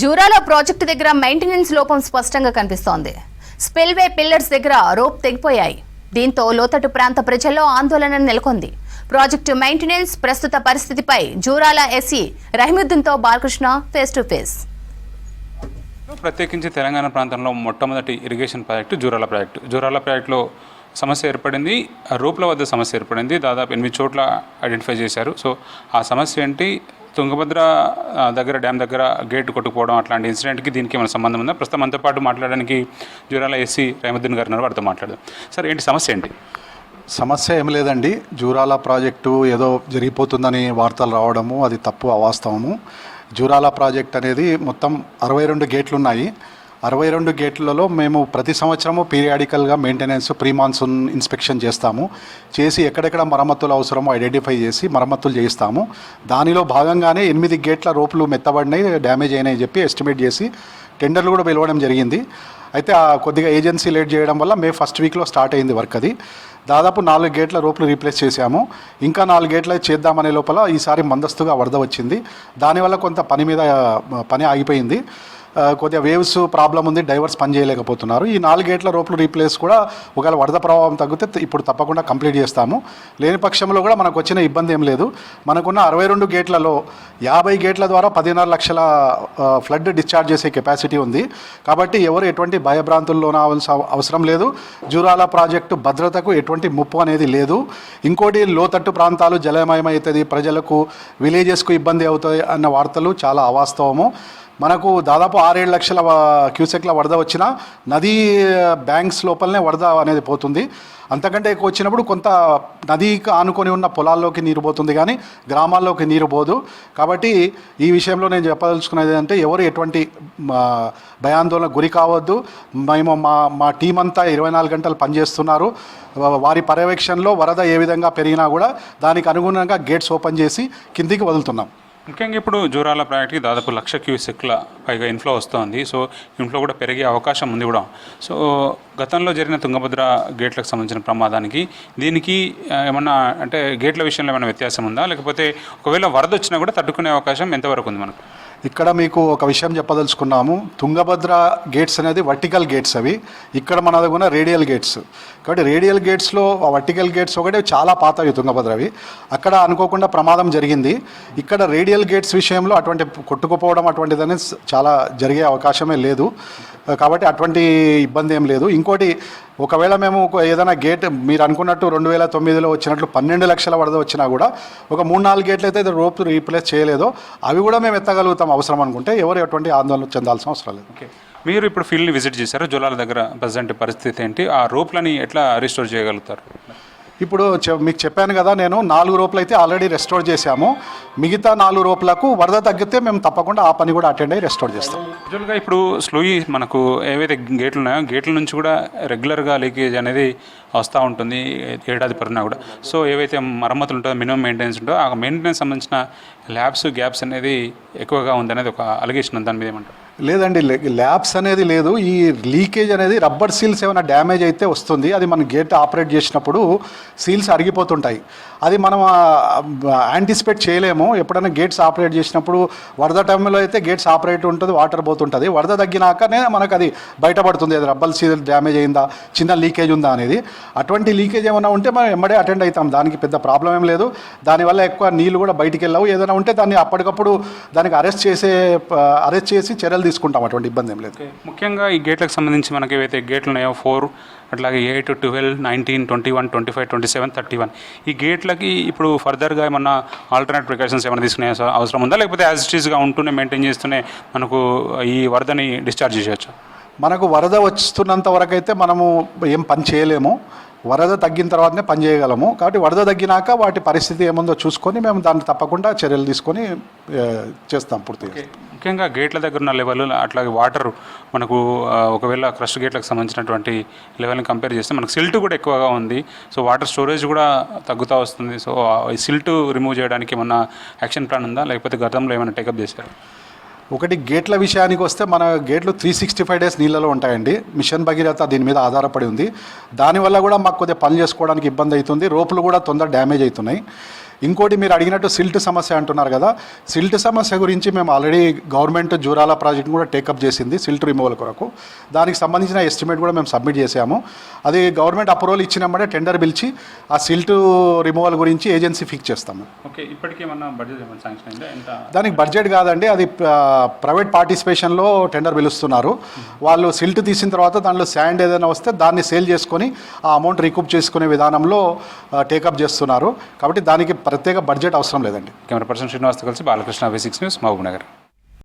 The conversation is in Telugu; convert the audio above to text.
జూరాల ప్రాజెక్టు దగ్గర మెయింటెనెన్స్ లోపం స్పష్టంగా కనిపిస్తోంది. స్పిల్వే పిల్లర్స్ దగ్గర రోప్ తెగిపోయాయి. దీంతో లోతట్టు ప్రాంత ప్రజల్లో ఆందోళన నెలకొంది. ప్రాజెక్టు మెయింటెనెన్స్ ప్రస్తుత పరిస్థితిపై జూరాల ఎస్సీ రహీముద్దీన్తో బాలకృష్ణ ఫేస్ టు ఫేస్. ప్రత్యేకించి తెలంగాణ ప్రాంతంలో మొట్టమొదటి ఇరిగేషన్ ప్రాజెక్టు జూరాల ప్రాజెక్టులో సమస్య ఏర్పడింది. రోప్ల వద్ద సమస్య ఏర్పడింది. దాదాపు 8 చోట్ల ఐడెంటిఫై చేశారు. సో ఆ సమస్య ఏంటి, తుంగభద్ర దగ్గర డ్యామ్ దగ్గర గేట్ కొట్టుకుపోవడం, అట్లాంటి ఇన్సిడెంట్కి దీనికి ఏమైనా సంబంధం ఉందా? ప్రస్తుతం మనతో పాటు మాట్లాడడానికి జూరాల ఎస్సీ రహీముద్దీన్ గారు ఉన్నారు. వారితో మాట్లాడదాం. సార్, ఏంటి సమస్య ఏంటి? సమస్య ఏం లేదండి. జూరాల ప్రాజెక్టు ఏదో జరిగిపోతుందని వార్తలు రావడము అది తప్పు, అవాస్తవము. జూరాల ప్రాజెక్ట్ అనేది మొత్తం 62 గేట్లు ఉన్నాయి. 62 గేట్లలో మేము ప్రతి సంవత్సరము పీరియాడికల్గా మెయింటెనెన్స్ ప్రీ మాన్సూన్ ఇన్స్పెక్షన్ చేసి ఎక్కడెక్కడ మరమ్మతులు అవసరమో ఐడెంటిఫై చేసి మరమ్మతులు చేయిస్తాము. దానిలో భాగంగానే 8 గేట్ల రోపులు మెత్తబడినాయి, డ్యామేజ్ అయినాయి చెప్పి ఎస్టిమేట్ చేసి టెండర్లు కూడా పిలవడం జరిగింది. అయితే కొద్దిగా ఏజెన్సీ లేట్ చేయడం వల్ల మే ఫస్ట్ వీక్లో స్టార్ట్ అయింది వర్క్. అది దాదాపు 4 గేట్ల రోపులు రీప్లేస్ చేశాము. ఇంకా 4 గేట్లు చేద్దామనే లోపల ఈసారి మందస్తుగా వరద వచ్చింది. దానివల్ల కొంత పని ఆగిపోయింది. కొద్దిగా వేవ్స్ ప్రాబ్లం ఉంది, డైవర్స్ పని చేయలేకపోతున్నారు. ఈ 4 గేట్ల రోపులు రీప్లేస్ కూడా ఒకవేళ వరద ప్రభావం తగ్గితే ఇప్పుడు తప్పకుండా కంప్లీట్ చేస్తాము. లేని పక్షంలో కూడా మనకు వచ్చిన ఇబ్బంది ఏం లేదు. మనకున్న 62 గేట్లలో 50 గేట్ల ద్వారా 16 లక్షల ఫ్లడ్ డిశ్చార్జ్ చేసే కెపాసిటీ ఉంది. కాబట్టి ఎవరు ఎటువంటి భయభ్రాంతుల్లోన అవసరం లేదు. జూరాల ప్రాజెక్టు భద్రతకు ఎటువంటి ముప్పు అనేది లేదు. ఇంకోటి, లోతట్టు ప్రాంతాలు జలమయమవుతుంది, ప్రజలకు విలేజెస్కు ఇబ్బంది అవుతాయి అన్న వార్తలు చాలా అవాస్తవము. మనకు దాదాపు 6-7 లక్షల క్యూసెక్ల వరద వచ్చినా నదీ బ్యాంక్స్ లోపలనే వరద అనేది పోతుంది. అంతకంటే ఎక్కువ వచ్చినప్పుడు కొంత నదికి ఆనుకొని ఉన్న పొలాల్లోకి నీరు పోతుంది, కానీ గ్రామాల్లోకి నీరు పోదు. కాబట్టి ఈ విషయంలో నేను చెప్పదలుచుకున్నది అంటే ఎవరు ఎటువంటి భయాందోళనకు గురి కావద్దు. మేము మా టీం అంతా 24 గంటలు పనిచేస్తున్నారు. వారి పర్యవేక్షణలో వరద ఏ విధంగా పెరిగినా కూడా దానికి అనుగుణంగా గేట్స్ ఓపెన్ చేసి కిందికి వదులుతున్నాం. ముఖ్యంగా ఇప్పుడు జూరాల ప్రాజెక్ట్కి దాదాపు 1,00,000 క్యూసెక్ల పైగా ఇన్ఫ్లో వస్తుంది. సో ఇన్ఫ్లో కూడా పెరిగే అవకాశం ఉంది కూడా. సో గతంలో జరిగిన తుంగభద్ర గేట్లకు సంబంధించిన ప్రమాదానికి దీనికి ఏమన్నా అంటే గేట్ల విషయంలో ఏమైనా వ్యత్యాసం ఉందా, లేకపోతే ఒకవేళ వరద వచ్చినా కూడా తట్టుకునే అవకాశం ఎంతవరకు ఉంది మనకు? ఇక్కడ మీకు ఒక విషయం చెప్పదలుచుకున్నాము. తుంగభద్ర గేట్స్ అనేది వర్టికల్ గేట్స్, అవి ఇక్కడ మన దగ్గర రేడియల్ గేట్స్. కాబట్టి రేడియల్ గేట్స్లో వర్టికల్ గేట్స్ ఒకటి చాలా పాతవి తుంగభద్రవి. అక్కడ అనుకోకుండా ప్రమాదం జరిగింది. ఇక్కడ రేడియల్ గేట్స్ విషయంలో అటువంటి కొట్టుకుపోవడం అటువంటిది అనేది చాలా జరిగే అవకాశమే లేదు. కాబట్టి అటువంటి ఇబ్బంది ఏం లేదు. ఇంకోటి, ఒకవేళ మేము ఏదైనా గేట్ మీరు అనుకున్నట్టు 2009లో వచ్చినట్లు 12 లక్షల వరద వచ్చినా కూడా ఒక 3-4 గేట్లు అయితే రోప్ రీప్లేస్ చేయలేదో అవి కూడా మేము ఎత్తగలుగుతాం అవసరం అనుకుంటే. ఎవరు ఎటువంటి ఆందోళన చెందాల్సిన అవసరం లేదు. ఓకే, మీరు ఇప్పుడు ఫీల్డ్ని విజిట్ చేశారు. జూరాల దగ్గర ప్రజెంట్ పరిస్థితి ఏంటి? ఆ రోప్లని ఎట్లా రిస్టోర్ చేయగలుగుతారు? ఇప్పుడు మీకు చెప్పాను కదా, నేను 4 రోపులు అయితే ఆల్రెడీ రెస్టోర్ చేశాము. మిగతా 4 రోపులకు వరద తగ్గితే మేము తప్పకుండా ఆ పని కూడా అటెండ్ అయ్యి రెస్టోర్ చేస్తాం. యాక్చువల్గా ఇప్పుడు స్లోయి మనకు ఏవైతే గేట్లు ఉన్నాయో గేట్ల నుంచి కూడా రెగ్యులర్గా లీకేజ్ అనేది వస్తూ ఉంటుంది ఏడాది పొరనా కూడా. సో ఏవైతే మరమ్మతులు ఉంటుందో, మినిమం మెయింటెనెన్స్ ఉంటుందో, ఆ మెయింటెనెన్స్ సంబంధించిన గ్యాప్స్ అనేది ఎక్కువగా ఉందనేది ఒక అలిగేషన్. దాని మీద ఏమంటారు? లేదండి, ల్యాబ్స్ అనేది లేదు. ఈ లీకేజ్ అనేది రబ్బర్ సీల్స్ ఏమైనా డ్యామేజ్ అయితే వస్తుంది. అది మనం గేట్ ఆపరేట్ చేసినప్పుడు సీల్స్ అరిగిపోతుంటాయి. అది మనం యాంటిసిపేట్ చేయలేము. ఎప్పుడైనా గేట్స్ ఆపరేట్ చేసినప్పుడు వరద టైంలో అయితే గేట్స్ ఆపరేట్ ఉంటుంది, వాటర్ పోతుంటుంది. వరద తగ్గినాకనే మనకు అది బయటపడుతుంది, అది రబ్బర్ సీల్ డ్యామేజ్ అయిందా, చిన్న లీకేజ్ ఉందా అనేది. అటువంటి లీకేజ్ ఏమైనా ఉంటే మనం ఎమ్మడే అటెండ్ అవుతాం. దానికి పెద్ద ప్రాబ్లం ఏం లేదు. దానివల్ల ఎక్కువ నీళ్ళు కూడా బయటికి వెళ్ళవు. ఏదైనా ఉంటే దాన్ని అప్పటికప్పుడు దానికి అరెస్ట్ చేసి చర్యలు తీసుకుంటాం. అటువంటి ఇబ్బంది ఏం లేదు. ముఖ్యంగా ఈ గేట్లకు సంబంధించి మనకి ఏవైతే గేట్లు ఉన్నాయో 4, అట్లాగే 8, 12, 19, 21, 25, 27, 31 ఈ గేట్లకి ఇప్పుడు ఫర్దర్గా ఏమన్నా ఆల్టర్నేట్ ప్రికాషన్స్ ఏమైనా తీసుకునే అవసరం ఉందా, లేకపోతే యాజ్ ఇట్ ఈస్గా ఉంటూనే మెయింటైన్ చేస్తూనే మనకు ఈ వరదని డిశ్చార్జ్ చేసేయచ్చు? మనకు వరద వస్తున్నంత వరకు అయితే మనము ఏం పని చేయలేము. వరద తగ్గిన తర్వాతనే పని చేయగలము. కాబట్టి వరద తగ్గినాక వాటి పరిస్థితి ఏముందో చూసుకొని మేము దాన్ని తప్పకుండా చర్యలు తీసుకొని చేస్తాం పూర్తిగా. ముఖ్యంగా గేట్ల దగ్గర ఉన్న లెవెల్, అట్లాగే వాటర్ మనకు ఒకవేళ క్రష్ గేట్లకు సంబంధించినటువంటి లెవెల్ని కంపేర్ చేస్తే మనకు సిల్ట్ కూడా ఎక్కువగా ఉంది. సో వాటర్ స్టోరేజ్ కూడా తగ్గుతూ వస్తుంది. సో ఈ సిల్ట్ రిమూవ్ చేయడానికి ఏమన్నా యాక్షన్ ప్లాన్ ఉందా, లేకపోతే గతంలో ఏమైనా టేకప్ చేశారు? ఒకటి, గేట్ల విషయానికి వస్తే మన గేట్లు 365 డేస్ నీళ్ళలో ఉంటాయండి. మిషన్ భగీరథ దీని మీద ఆధారపడి ఉంది. దానివల్ల కూడా మాకు కొద్దిగా పని చేసుకోవడానికి ఇబ్బంది అవుతుంది. రోపులు కూడా తొందర డ్యామేజ్ అవుతున్నాయి. ఇంకోటి మీరు అడిగినట్టు సిల్ట్ సమస్య అంటున్నారు కదా, సిల్ట్ సమస్య గురించి మేము ఆల్రెడీ గవర్నమెంట్ జూరాల ప్రాజెక్ట్ కూడా టేకప్ చేసింది సిల్ట్ రిమూవల్ కొరకు. దానికి సంబంధించిన ఎస్టిమేట్ కూడా మేము సబ్మిట్ చేసాము. అది గవర్నమెంట్ అప్రూవల్ ఇచ్చినప్పుడే టెండర్ పిలిచి ఆ సిల్ట్ రిమూవల్ గురించి ఏజెన్సీ ఫిక్స్ చేస్తాము. ఓకే, ఇప్పటికే ఏమన్నా బడ్జెట్ ఏమన్నా శాంక్షన్ అయిందా? ఎంత? దానికి బడ్జెట్ కాదండి, అది ప్రైవేట్ పార్టిసిపేషన్లో టెండర్ పిలుస్తున్నారు. వాళ్ళు సిల్ట్ తీసిన తర్వాత దాంట్లో శాండ్ ఏదైనా వస్తే దాన్ని సేల్ చేసుకొని ఆ అమౌంట్ రికూప్ చేసుకునే విధానంలో టేకప్ చేస్తున్నారు. కాబట్టి దానికి ప్రత్యేక బడ్జెట్ అవసరం లేదండి. కెమెరా పర్సన్ శ్రీనివాస్తో కలిసి బాలకృష్ణ, V6 న్యూస్, మహబూబ్ నగర్.